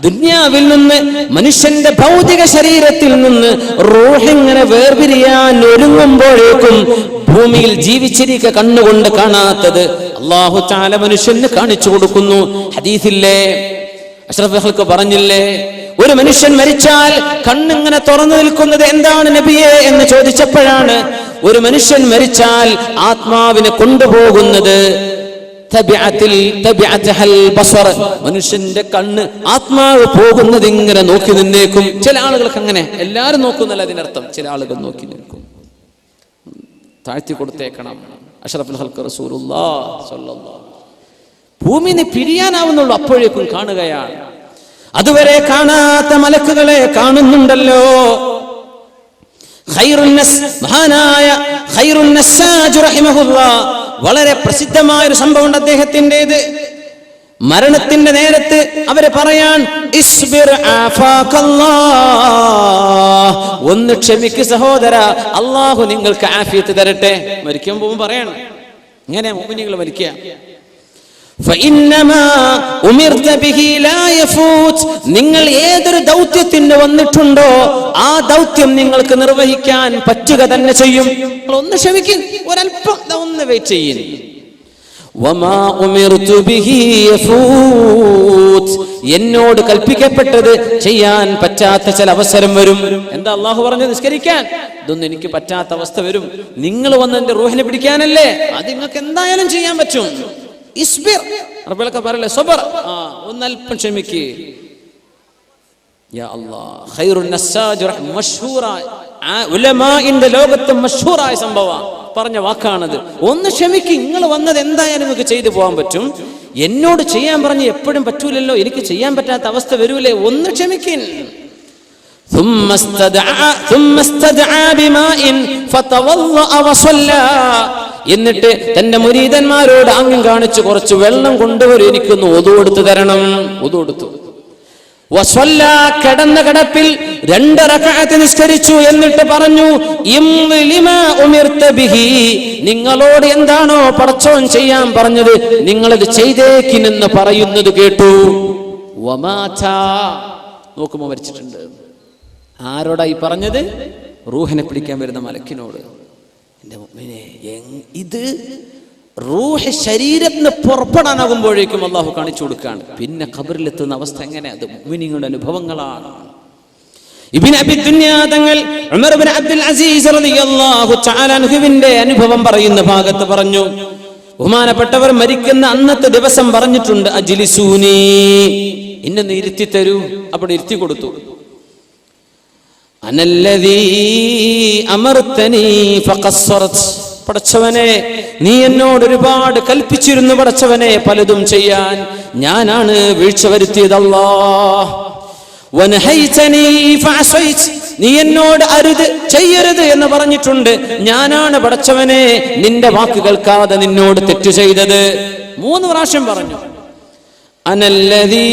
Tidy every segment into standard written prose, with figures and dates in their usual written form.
ദുനിയാവിൽ നിന്ന്, മനുഷ്യന്റെ ഭൗതിക ശരീരത്തിൽ നിന്ന് റൂഹിങ്ങനെ വേർപിരിയാൻ ഒരുങ്ങുമ്പോഴേക്കും ഭൂമിയിൽ ജീവിച്ചിരിക്കുക കണ്ണുകൊണ്ട് കാണാത്തത് അല്ലാഹു തആല മനുഷ്യന് കാണിച്ചു കൊടുക്കുന്നു. ഹദീസില്ലേ, അഷ്റഫുൽ പറഞ്ഞില്ലേ, ഒരു മനുഷ്യൻ മരിച്ചാൽ കണ്ണിങ്ങനെ തുറന്നു നിൽക്കുന്നത് എന്താണ് നബിയെ എന്ന് ചോദിച്ചപ്പോഴാണ്, ഒരു മനുഷ്യൻ മരിച്ചാൽ ആത്മാവിനെ കൊണ്ടുപോകുന്നത് മനുഷ്യന്റെ കണ്ണ്, ആത്മാവ് പോകുന്നത് ഇങ്ങനെ നോക്കി നിന്നേക്കും. ചില ആളുകൾക്ക് അങ്ങനെ, എല്ലാരും നോക്കുന്നല്ല അതിനർത്ഥം, ചില ആളുകൾ നോക്കി നിൽക്കും. താഴ്ത്തി കൊടുത്തേക്കണം. അഷ്റഫുൽ ഖൽഖ് റസൂലുള്ളാഹി സ്വല്ലല്ലാഹു. ഭൂമിനെ പിരിയാനാവുന്നുള്ളൂ, അപ്പോഴേക്കും കാണുകയാണ്. അതുവരെ കാണാത്ത മലക്കുകളെ കാണുന്നുണ്ടല്ലോ. മഹാനായ ഖൈറുൻ നസ്സാജ് റഹിമഹുല്ലാഹ് വളരെ പ്രസിദ്ധമായ ഒരു സംഭവമുണ്ട് അദ്ദേഹത്തിൻ്റെത്. മരണത്തിന്റെ നേരത്ത് അവര് പറയാൻ, ഇസ്ബിർ ആഫാകല്ലാഹ്, ഒന്ന് ക്ഷമിക്ക് സഹോദര, അല്ലാഹു നിങ്ങൾക്ക് ആഫിയത്ത് തരട്ടെ. മരിക്കുമ്പോൾ പറയണം, ഇങ്ങനെ മുഅ്മിനീങ്ങൾ മരിക്കുക. നിങ്ങൾ ഏതൊരു ദൗത്യത്തിന് വന്നിട്ടുണ്ടോ ആ ദൗത്യം നിങ്ങൾക്ക് നിർവഹിക്കാൻ പറ്റുക തന്നെ ചെയ്യും. ഒന്ന് ക്ഷമിക്കും, ഒരല്പം ഒന്ന് വെയിറ്റ് ചെയ്യും. എന്നോട് കൽപ്പിക്കപ്പെട്ടത് ചെയ്യാൻ പറ്റാത്ത ചില അവസരം വരും. എന്താ അള്ളാഹു പറഞ്ഞത്? നിസ്കരിക്കാൻ. ഇതൊന്നും എനിക്ക് പറ്റാത്ത അവസ്ഥ വരും. നിങ്ങൾ വന്ന് എന്റെ റൂഹിനെ പിടിക്കാനല്ലേ, അത് നിങ്ങൾക്ക് എന്തായാലും ചെയ്യാൻ പറ്റും. ഇസ്ബിർ, റബ്ബിലൊക്കെ പറയല്ലേ, സബർ, ഒന്നല്പം ക്ഷമിക്ക്. യാ അല്ലാഹ്, ഖൈറുൻ നസ്സാജ് മഷ്ഹൂറായ ഉലമാഇന്റെ ലോകത്തെ മഷ്ഹൂറായ സംഭവം പറഞ്ഞ വാക്കാണത്. ഒന്ന് ക്ഷമിക്ക്, നിങ്ങൾ വന്നത് എന്തായാലും നിങ്ങൾക്ക് ചെയ്തു പോകാൻ പറ്റും. എന്നോട് ചെയ്യാൻ പറഞ്ഞ് എപ്പോഴും പറ്റൂലല്ലോ, എനിക്ക് ചെയ്യാൻ പറ്റാത്ത അവസ്ഥ വരൂലേ, ഒന്ന് ക്ഷമിക്കിൻ. എന്നിട്ട് തന്റെ മുരീദന്മാരോട് ആംഗ്യം കാണിച്ച് കുറച്ച് വെള്ളം കൊണ്ടുവരും, എനിക്കൊന്ന് ഒതു കൊടുത്തു തരണം. ഒതു കൊടുത്തു. കിടന്ന കിടപ്പിൽ 2 റക്അത്ത് നിസ്കരിച്ചു. എന്നിട്ട് പറഞ്ഞു, നിങ്ങളോട് എന്താണോ പടച്ചോൻ ചെയ്യാൻ പറഞ്ഞത് നിങ്ങളത് ചെയ്തേക്കിനെന്ന് പറയുന്നത് കേട്ടു. നോക്കുമ്പോ മരിച്ചിട്ടുണ്ട്. ആരോടായി പറഞ്ഞത്? റൂഹിനെ പിടിക്കാൻ വരുന്ന മലക്കിനോട്. എന്റെ മുഅ്മിനേ, ഇത് റൂഹ് ശരീരത്തിന് പുറപ്പെടാനാകുമ്പോഴേക്കും അള്ളാഹു കാണിച്ചു കൊടുക്കുകയാണ്. പിന്നെ ഖബറിലെത്തുന്ന അവസ്ഥ എങ്ങനെ? അത് മുഅ്മിനീങ്ങളുടെ അനുഭവങ്ങളാണ്. ഇബ്നു അബി ദുനിയ തങ്ങൾ ഉമർ ഇബ്നു അബ്ദുൽ അസീസ് റളിയല്ലാഹു തആല അൻഹുവിന്റെ അനുഭവം പറയുന്ന ഭാഗത്ത് പറഞ്ഞു, ബഹുമാനപ്പെട്ടവർ മരിക്കുന്ന അന്നത്തെ ദിവസം പറഞ്ഞിട്ടുണ്ട്, അജ്ലിസൂനി, എന്നെ ഇരുത്തി തരൂ. അപ്പോൾ ഇരുത്തി കൊടുത്തു. അനല്ലദീ അമർതനി ഫഖസ്സറത്, പടച്ചവനെ നീ എന്നോട് ഒരുപാട് കൽപ്പിച്ചിരുന്നു പടച്ചവനെ പലതും ചെയ്യാൻ, ഞാനാണ് വീഴ്ച വരുത്തിയത്. അല്ലാഹ് വനഹൈതനി ഫഅസൈത്, നീ എന്നോട് അരുത് ചെയ്യരുത് എന്ന് പറഞ്ഞിട്ടുണ്ട്, ഞാനാണ് പടച്ചവനെ നിന്റെ വാക്ക് കേൾക്കാതെ നിന്നോട് തെറ്റ് ചെയ്തത്. 3 പ്രാവശ്യം പറഞ്ഞു. അനല്ലദീ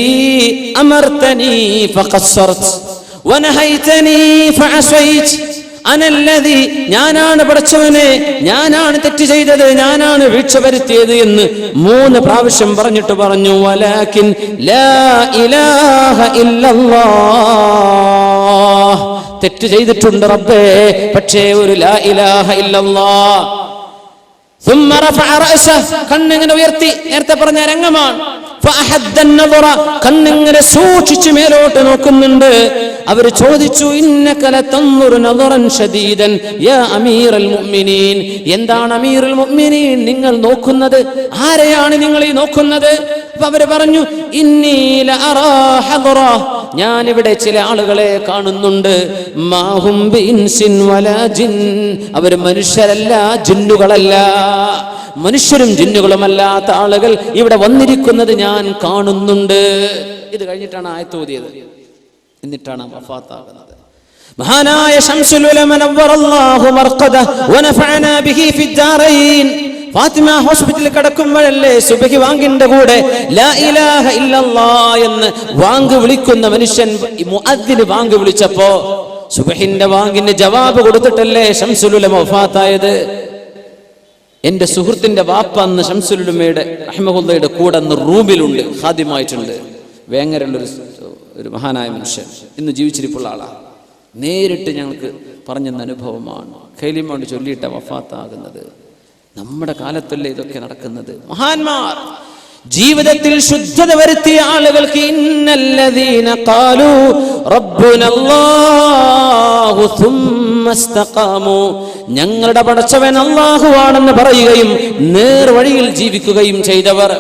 അമർതനി ഫഖസ്സറത് വനഹൈതനി ഫഅസൈത്, അനല്ലദീ, ഞാനാണ് പടച്ചവനെ, ഞാനാണ് തെറ്റ് ചെയ്തത്, ഞാനാണ് വീഴ്ച വരുത്തിയത് എന്ന് 3 പ്രാവശ്യം പറഞ്ഞിട്ട് പറഞ്ഞു, വലാകിൻ ലാ ഇലാഹ ഇല്ലല്ലാഹ്, തെറ്റ് ചെയ്തിട്ടുണ്ട് റബ്ബേ, പക്ഷേ ഒരു ലാ ഇലാഹ ഇല്ലല്ലാഹ്. ثم رفع رأسه, കണ്ണിങ്ങനെ ഉയർത്തി. നേരത്തെ പറഞ്ഞ രംഗമാണ്. കണ്ണിങ്ങനെ സൂക്ഷിച്ച് മേലോട്ട് നോക്കുന്നുണ്ട്. അവര് ചോദിച്ചു, ഇന്നക ലതൻദുറു നദറൻ ശദീദൻ യാ അമീറൽ മുഅ്മിനീൻ, എന്താണ് അമീറുൽ മുഅ്മിനീൻ നിങ്ങൾ നോക്കുന്നത്? ആരെയാണ് നിങ്ങൾ ഈ നോക്കുന്നത്? അവര് പറഞ്ഞു, ഇന്നി ലഅറാ ഹദറ, ഞാൻ ഇവിടെ ചില ആളുകളെ കാണുന്നുണ്ട്. മാഹും ബിഇൻസിൻ വലാ ജിൻ, അവര് മനുഷ്യരല്ല, ജിന്നുകളല്ല, മനുഷ്യരും ജിന്നുകളുമല്ലാത്ത ആളുകൾ ഇവിടെ വന്നിരിക്കുന്നത് ഞാൻ കാണുന്നുണ്ട്. ഇത് കഴിഞ്ഞിട്ടാണ് ആയത്ത് ഓതിയത്. എന്നിട്ടാണ് വഫാത്താകുന്നത്. മഹാനായ ശംസുൽ ഉലമ നവ്വറല്ലാഹു മർഖദഹു വനഫഅനാ ബിഹി ഫിദ്ദാറൈൻ, ഫാത്തിമ ഹോസ്പിറ്റലിൽ കിടക്കുമ്പോഴല്ലേ സുബഹി വാങ്കിന്റെ കൂടെ ലാ ഇലാഹ ഇല്ലല്ലാഹ് എന്ന് വാങ്ക് വിളിക്കുന്ന മനുഷ്യൻ മുഅദ്ദിൻ വാങ്ക് വിളിച്ചപ്പോ സുബഹിന്റെ വാങ്കിന് ജവാബ് കൊടുത്തിട്ടല്ലേ ശംസുൽ ഉലമ വഫാത്തായത്. എന്റെ സുഹൃത്തിന്റെ വാപ്പ അന്ന് ശംസുൽ ഉലമയുടെ റഹിമഹുള്ളയുടെ കൂടെ അന്ന് റൂമിലുണ്ട്, ഖാദിമായിട്ടുണ്ട്. വേങ്ങരയുള്ളൊരു മഹാനായ മനുഷ്യൻ, ഇന്ന് ജീവിച്ചിരിപ്പുള്ള ആളാണ്. നേരിട്ട് ഞങ്ങൾക്ക് പറഞ്ഞെന്ന അനുഭവമാണ്. ഖൈലിമ കൊണ്ട് ചൊല്ലിയിട്ട വഫാത്താകുന്നത്. നമ്മുടെ കാലത്തല്ലേ ഇതൊക്കെ നടക്കുന്നത്? മഹാന്മാർ ജീവിതത്തിൽ ശുദ്ധത വരുത്തിയ ആളുകൾക്ക് ഇന്നല്ലദീന ഖാലൂ റബ്ബുനല്ലാഹു സുമ്മ ഇസ്തഖാമു, ഞങ്ങളുടെ പടച്ചവൻ അല്ലാഹുവാണെന്ന് പറയുകയും നേർവഴിയിൽ ജീവിക്കുകയും ചെയ്തവർ,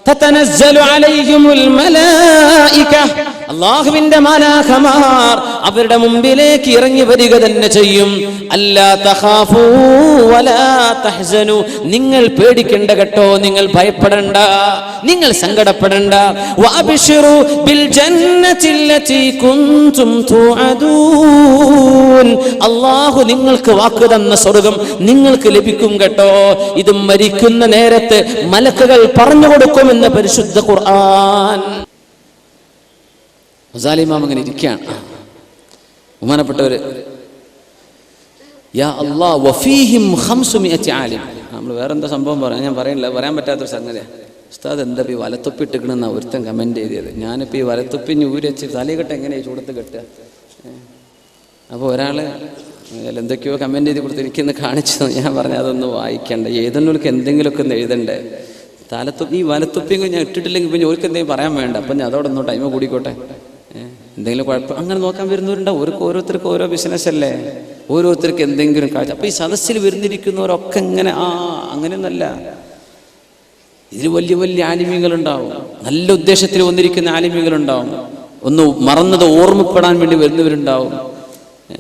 തതനസ്സലു അലൈഹിമുൽ മലായിക, അല്ലാഹുവിന്റെ മലാഖമാർ അവരുടെ മുമ്പിലേക്ക് ഇറങ്ങി വരിക തന്നെ ചെയ്യും. അല്ലാ തഖാഫൂ വലാ തഹ്സനു, നിങ്ങൾ പേടിക്കണ്ട കേട്ടോ, നിങ്ങൾ ഭയപ്പെടണ്ട, നിങ്ങൾ സങ്കടപ്പെടണ്ട. വഅബ്ശിറൂ ബിൽ ജന്നത്തില്ലതി കുൻതും തുഅദൂൻ, അല്ലാഹു നിങ്ങൾക്ക് വാക്ക് തന്ന സ്വർഗ്ഗം നിങ്ങൾക്ക് ലഭിക്കും കേട്ടോ. ഇത് മരിക്കുന്ന നേരത്ത് മലക്കുകൾ പറഞ്ഞു കൊടുക്കുമെന്ന് പരിശുദ്ധ ഖുർആൻ. ഗസാലി ഇമാം അങ്ങനെ ഇരിക്കുകയാണ്. ബഹുമാനപ്പെട്ടവര്, യാ അല്ലാഹ് വഫീഹിം 500 ആലിം. നമ്മൾ വേറെന്താ സംഭവം ഞാൻ പറയണില്ല, പറയാൻ പറ്റാത്തൊരു സംഗതിയാണ്. ഉസ്താദ് എന്താ ഈ വലത്തൊപ്പി ഇട്ടിക്കണെന്നാ ഒരുത്തൻ കമന്റ് ചെയ്തത്. ഞാനിപ്പോൾ ഈ വലത്തൊപ്പിഞ്ഞ് ഊരച്ച് തലകെട്ട് എങ്ങനെയാണ് ചൂടത്ത് കെട്ടുക? അപ്പോൾ ഒരാള് എന്തൊക്കെയോ കമന്റ് ചെയ്ത് കൊടുത്തിരിക്കുന്ന കാണിച്ചു. ഞാൻ പറഞ്ഞു അതൊന്നും വായിക്കണ്ട, ഏതെന്നോർക്ക് എന്തെങ്കിലുമൊക്കെ ഒന്ന് എഴുതണ്ടേ. ഈ വലത്തൊപ്പിയും ഞാൻ ഇട്ടിട്ടില്ലെങ്കിൽ പിന്നെ ഓർക്ക് എന്തെങ്കിലും പറയാൻ വേണ്ട. അപ്പം ഞാൻ അതോടെ ഒന്നും ടൈം കൂടിക്കോട്ടെ, എന്തെങ്കിലും കുഴപ്പം അങ്ങനെ നോക്കാൻ വരുന്നവരുണ്ടാവും. ഓരോരുത്തർക്ക് ഓരോ ബിസിനസ് അല്ലേ, ഓരോരുത്തർക്ക് എന്തെങ്കിലും കാഴ്ച. അപ്പം ഈ സദസ്സിൽ വരുന്നിരിക്കുന്നവരൊക്കെ ഇങ്ങനെ അങ്ങനെയൊന്നല്ല. ഇതിൽ വലിയ വലിയ ആലിമ്യങ്ങളുണ്ടാവും, നല്ല ഉദ്ദേശത്തിൽ വന്നിരിക്കുന്ന ആലിമ്യങ്ങളുണ്ടാവും, ഒന്ന് മറന്നത് ഓർമ്മപ്പെടാൻ വേണ്ടി വരുന്നവരുണ്ടാവും,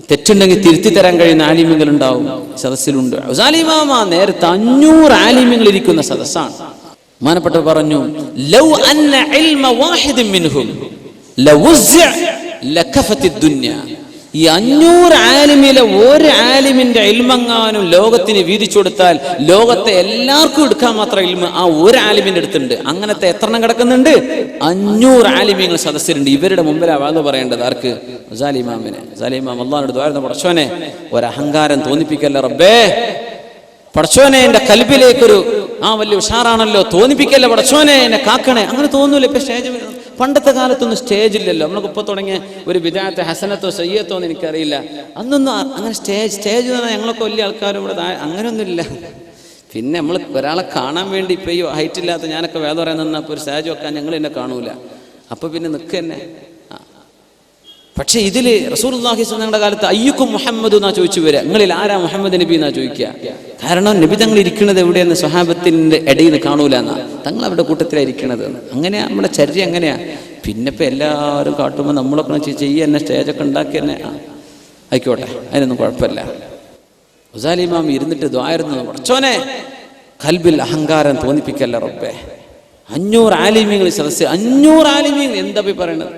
തെറ്റുണ്ടെങ്കിൽ തിരുത്തി തരാൻ കഴിയുന്ന ആലിമ്യങ്ങളുണ്ടാവും സദസ്സിലുണ്ട്. ഗസാലി ഇമാം നേരത്തെ 500 ആലിമ്യങ്ങൾ ഇരിക്കുന്ന സദസ്സാണ്. ബഹുമാനപ്പെട്ടവർ പറഞ്ഞു, ലൗ അന്ന ഇൽമ വാഹിദിൻ മിൻഹും ലവുസ്അ ലകഫത്തിദ് ദുനിയ, ഈ 500 ആലിമിലെ ഒരു ആലിമിന്റെ ഇൽമെങ്ങാനും ലോകത്തിന് വീതിച്ചു കൊടുത്താൽ ലോകത്തെ എല്ലാവർക്കും എടുക്കാൻ മാത്രം ഇൽമ ആ ഒരു ആലിമിന്റെ അടുത്തുണ്ട്. അങ്ങനത്തെ എത്രണ്ണം കിടക്കുന്നുണ്ട്? 500 ആലിമ്യങ്ങൾ സദസ്സിലുണ്ട്. ഇവരുടെ മുമ്പിലാ വാദം പറയേണ്ടത് ആർക്ക്? ഗസാലി ഇമാമിനെ. ഗസാലി ഇമാം അല്ലാഹുവിനോട് ദുആ ചെയ്യുന്നു, പടച്ചോനെ ഒരഹങ്കാരം തോന്നിപ്പിക്കല്ല റബ്ബേ, പടച്ചോനെ എന്റെ കൽബിലേക്കൊരു വലിയ ഉഷാറാണല്ലോ, തോന്നിപ്പിക്കല്ല പടച്ചോനെ, എന്നെ കാക്കണേ. അങ്ങനെ തോന്നൂല. ഇപ്പൊ സ്റ്റേജ്, പണ്ടത്തെ കാലത്തൊന്നും സ്റ്റേജ് ഇല്ലല്ലോ. നമ്മളൊക്കെ ഇപ്പൊ തുടങ്ങിയ ഒരു ബിദഅത്ത് ഹസനത്തോ സയ്യത്തോ എന്ന് എനിക്കറിയില്ല. അന്നൊന്നും അങ്ങനെ സ്റ്റേജ് എന്ന് പറഞ്ഞാൽ ഞങ്ങളൊക്കെ വലിയ ആൾക്കാരും ഇവിടെ അങ്ങനെയൊന്നുമില്ല. പിന്നെ നമ്മൾ ഒരാളെ കാണാൻ വേണ്ടി ഇപ്പൊ ഈ ഹൈറ്റ് ഇല്ലാത്ത ഞാനൊക്കെ വേദം പറയാൻ നിന്നപ്പോൾ ഒരു സ്റ്റേജ് വെക്കാൻ ഞങ്ങൾ എന്നെ കാണൂല. അപ്പൊ പിന്നെ നിൽക്കുക തന്നെ. പക്ഷെ ഇതില് റസൂലുള്ളാഹി സ്വല്ലല്ലാഹു കാലത്ത് അയ്യുക്കും മുഹമ്മദ് എന്നാ ചോദിച്ചു വരിക. നിങ്ങളിൽ ആരാ മുഹമ്മദ് നബി എന്നാ ചോദിക്കുക. കാരണം നബി തങ്ങൾ ഇരിക്കുന്നത് എവിടെയെന്ന് സ്വഹാബത്തിന്റെ ഇടയിൽ നിന്ന് കാണൂല എന്നാ, തങ്ങൾ അവരുടെ കൂട്ടത്തിലാണ് ഇരിക്കണത്. അങ്ങനെയാ നമ്മുടെ ചര്യ, അങ്ങനെയാ. പിന്നെ ഇപ്പൊ എല്ലാവരും കാട്ടുമ്പോൾ നമ്മളൊക്കെ ചെയ്യുക തന്നെ, സ്റ്റേജൊക്കെ ഉണ്ടാക്കി തന്നെ ആയിക്കോട്ടെ, അതിനൊന്നും കുഴപ്പമില്ല. ഗസാലി ഇമാം ഇരുന്നിട്ട് ദ്വായിരുന്നു, പടച്ചോനെ കൽബിൽ അഹങ്കാരം തോന്നിപ്പിക്കല്ല റബ്ബേ. 500 ആലിമ്യങ്ങൾ സദസ്സ്, 500 ആലിമ്യങ്ങൾ എന്താ പറയണത്?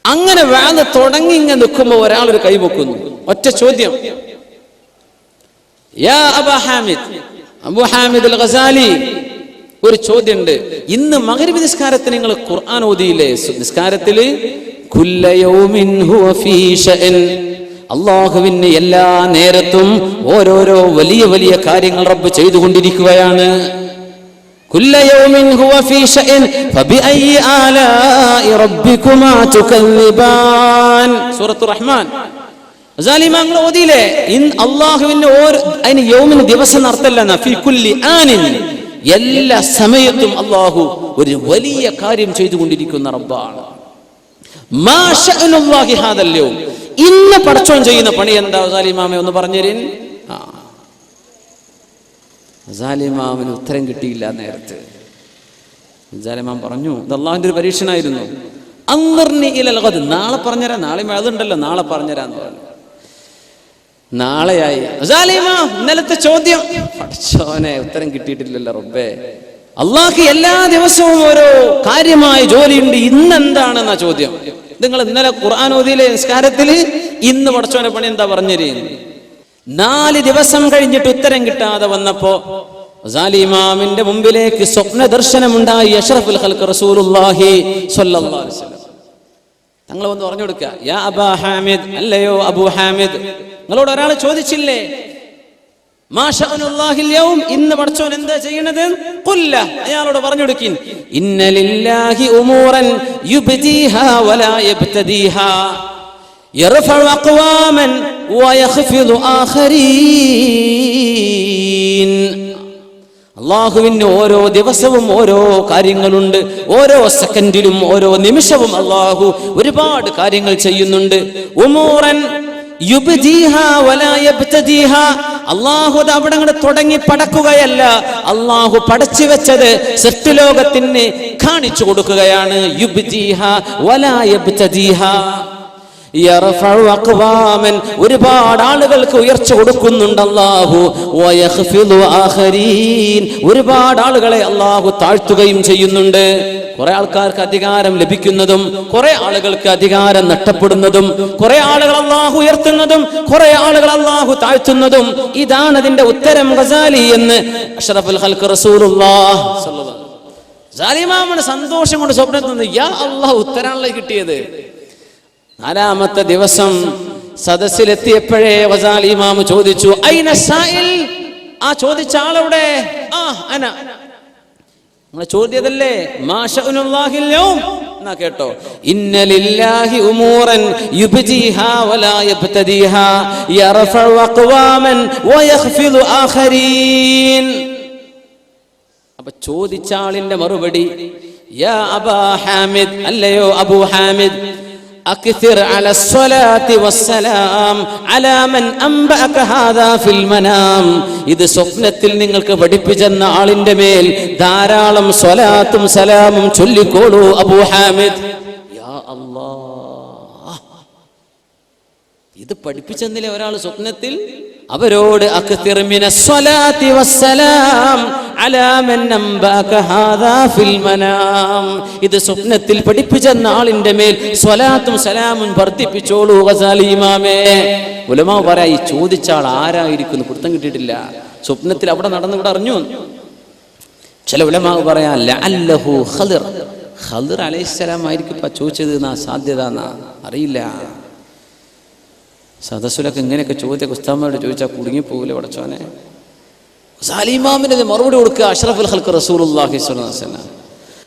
അങ്ങനെ വേദ തുടങ്ങി ഇങ്ങനെ നിൽക്കുമ്പോൾ ഒരാളൊരു കൈവെക്കുന്നു. ഒറ്റ ചോദ്യം, യാ അബൂ ഹാമിദ്, അബൂ ഹാമിദ് അൽ ഗസാലി, ഒരു ചോദ്യമുണ്ട്. ഇന്ന് മഗ്രിബ് നിസ്കാരത്തിന് നിങ്ങൾ ഖുർആൻ ഓതിയില്ലേ? നിസ്കാരത്തില് കുല്ല യൗമിൻ ഹുവ ഫീ ശഅൻ, അല്ലാഹുവിന് എല്ലാ നേരത്തും ഓരോരോ വലിയ വലിയ കാര്യങ്ങൾ റബ്ബ് ചെയ്തുകൊണ്ടിരിക്കുകയാണ്. കുല്ല യൗമിൻ ഹുവ ഫീ ശഅൻ ഫബിഅയ്യി ആലാഇ റബ്ബികുമാ തുകല്ലിബാൻ. സൂറത്തുർ റഹ്മാൻ. ഗസാലി ഇമാം ഓതിയില്ലേ? അല്ലാഹുവിന്റെ അതിന് യൗമിന് ദിവസം അർത്ഥമല്ല, ഫീ കുല്ലി ആനിൻ, എല്ലാ സമയത്തും അല്ലാഹു ഒരു വലിയ കാര്യം ചെയ്തുകൊണ്ടിരിക്കുന്ന റബ്ബാണ്. മാ ശഅനുല്ലാഹി ഹാദൽ യൗം, ഇന്ന് പടച്ചോൻ ചെയ്യുന്ന പണി എന്താ? ഗസാലി ഇമാമേ ഒന്ന് പറഞ്ഞുതരീൻ. ഗസാലി ഇമാമിന് ഉത്തരം കിട്ടിയില്ല നേരത്തെ. ഗസാലി ഇമാം പറഞ്ഞു, ഇത് അല്ലാഹുവിന്റെ ഒരു പരീക്ഷണമായിരുന്നു. അൻദിർനി ഇലൽ ഗദ്, നാളെ പറഞ്ഞുതരാം, നാളെ അതുണ്ടല്ലോ, നാളെ പറഞ്ഞുതരാന്ന് പറഞ്ഞു. നാളെയായി. ഗസാലി ഇമാം ഇന്നലത്തെ ചോദ്യം, പടച്ചോനെ ഉത്തരം കിട്ടിയിട്ടില്ലല്ലോ റബ്ബേ. അല്ലാഹു എല്ലാ ദിവസവും ഓരോ കാര്യമായ ജോലിയുണ്ട്, ഇന്ന് എന്താണെന്നാ ചോദ്യം. നിങ്ങൾ ഇന്നലെ ഖുർആൻ ഓതിയിലെ നിസ്കാരത്തില് ഇന്ന് പടച്ചോനെ പണി എന്താ പറഞ്ഞിരുന്നു? 4 ദിവസം കഴിഞ്ഞിട്ട് ഉത്തരം കിട്ടാതെ വന്നപ്പോ ഗസാലി ഇമാമിന്റെ മുമ്പിലേക്ക് സ്വപ്ന ദർശനമുണ്ടായി. അഷ്റഫുൽ ഖൽഖ് റസൂലുള്ളാഹി സ്വല്ലല്ലാഹു അലൈഹി വസല്ലം തങ്ങൾ വന്ന് പറഞ്ഞു കൊടുക്കുക, യാ അബാ ഹാമിദ്, അല്ലയോ അബൂ ഹാമിദ്, നിങ്ങളോട് ഒരാൾ ചോദിച്ചില്ലേ മാ ശഅനുല്ലാഹിൽ യൗം, ഇന്ന് പടച്ചോൻ എന്താ ചെയ്യണത്? ഖുല്ല, അയാളോട് പറഞ്ഞു കൊടുക്കിൻ, ഇന്ന ലില്ലാഹി ഉമൂറൻ യുബ്ദീഹാ വലാ യബ്തദീഹാ യർഫഉ അഖ്വാമൻ വയഖ്ഫിദു ആഖരീൻ. അല്ലാഹുവിന് ഓരോ ദിവസവും ഓരോ കാര്യങ്ങളുണ്ട്, ഓരോ സെക്കൻഡിലും ഓരോ നിമിഷവും അല്ലാഹു ഒരുപാട് കാര്യങ്ങൾ ചെയ്യുന്നുണ്ട്. ഉമൂറൻ യുബ്ദീഹാ വലാ യബ്തദീഹാ, അല്ലാഹു അവിടെ അങ്ങോട്ട് തുടങ്ങി പടക്കുകയല്ല, അല്ലാഹു പടച്ചു വെച്ചത് സൃഷ്ടിലോകത്തിന് കാണിച്ചു കൊടുക്കുകയാണ്. യുബ്ദീഹാ വലാ യബ്തദീഹാ യർഫഉ അഖ്വാമൻ, ഒരുപാട് ആളുകൾക്ക് ഉയർച്ച കൊടുക്കുന്നുണ്ട് അല്ലാഹു. വയഖ്ഫിദു ആഖരീൻ, ഒരുപാട് ആളുകളെ അല്ലാഹു താഴ്ത്തുകയും ചെയ്യുന്നുണ്ട്. കുറെ ആൾക്കാർക്ക് അധികാരം ലഭിക്കുന്നതും കുറെ ആളുകൾക്ക് അധികാരം നഷ്ടപ്പെടുന്നതും, കുറെ ആളുകൾ അല്ലാഹു ഉയർത്തുന്നതും കുറെ ആളുകൾ അല്ലാഹു താഴ്ത്തുന്നതും, ഇതാണ് അതിന്റെ ഉത്തരം ഗസാലി എന്ന് അഷ്റഫുൽ ഖൽഖ് റസൂലുള്ളാഹി സ്വല്ലല്ലാഹു അലൈഹി വസല്ലം. സാലിമാമന് സന്തോഷം കൊണ്ട് സ്വപ്നത്തിൽ യാ അല്ലാഹ് ഉത്തരാണല്ലോ കിട്ടിയത്. നാലാമത്തെ ദിവസം സദസ്സിലെത്തിയപ്പോഴേ ഗസാലി ഇമാം ചോദിച്ചു, ഐന സായിൽ, ആ ചോദിച്ച ആളെവിടെ? അന, നിങ്ങൾ ചോദ്യതല്ലേ, മാ ശഅനുല്ലാഹിൽ യൗം എന്നാ കേട്ടോ. ഇന്ന ലില്ലാഹി ഉമൂറൻ യുബ്ദീഹാ വലാ യബ്തദീഹാ യർഫഉ അഖ്വാമൻ വയഖ്ഫിദു ആഖരീൻ. അപ്പൊ ചോദിച്ച ആളിന്റെ മറുപടി, യാ അബാ ഹാമിദ്, അല്ലയോ അബൂ ഹാമിദ്, അക്സിർ അല സ്വലാത്തി വസ്സലാം അലാ മൻ അംബഅക ഹാദാ ഫിൽ മനാം. ഇത് സ്വപ്നത്തിൽ നിങ്ങൾക്ക് പഠിപ്പിച്ചെന്ന ആളിന്റെ മേൽ ധാരാളം സ്വലാത്തും സലാമും ചൊല്ലിക്കോളൂ അബൂ ഹാമിദ്. യാ അല്ലാഹ്, ഇത് പഠിപ്പിച്ചെന്നില്ലേ ഒരാൾ സ്വപ്നത്തിൽ? അവരോട് അക്സിർ മിനസ് സ്വലാത്തി വസ്സലാം അലാ മൻ അംബഅക ഹാദാ ഫിൽ മനാം. ഇത് സ്വപ്നത്തിൽ പഠിപ്പിച്ചെന്ന ആളിന്റെ മേൽ സ്വലാത്തും സലാമും വർദ്ധിപ്പിച്ചോളൂ ഗസാലി ഇമാമേ. ഉലമാ പറയാ, ഈ ചോദിച്ച ആൾ ആരായിരിക്കുന്നു പിടുത്തം കിട്ടിയിട്ടില്ല. സ്വപ്നത്തിൽ അവിടെ നടന്ന് ഇവിടെ അറിഞ്ഞു. ചില ഉലമാ പറയാ ലഅല്ലഹു ഖളിർ, ഖളിർ അലൈഹിസ്സലാം ആയിരിക്കും ഇപ്പൊ ചോദിച്ചത് എന്നാ സാധ്യത, എന്നാ അറിയില്ല. സദസ്സുലൊക്കെ ഇങ്ങനെയൊക്കെ ചോദ്യമൊക്കെ ഉസ്താദന്മാരോട് ചോദിച്ചാൽ കുടുങ്ങിപ്പോകൂലെ പടച്ചോനെ. ഗസാലി ഇമാമിന് മറുപടി കൊടുക്കുക അഷ്റഫുൽ ഖൽഖ് റസൂലുള്ളാഹി സ്വല്ലല്ലാഹു അലൈഹി വസല്ലം.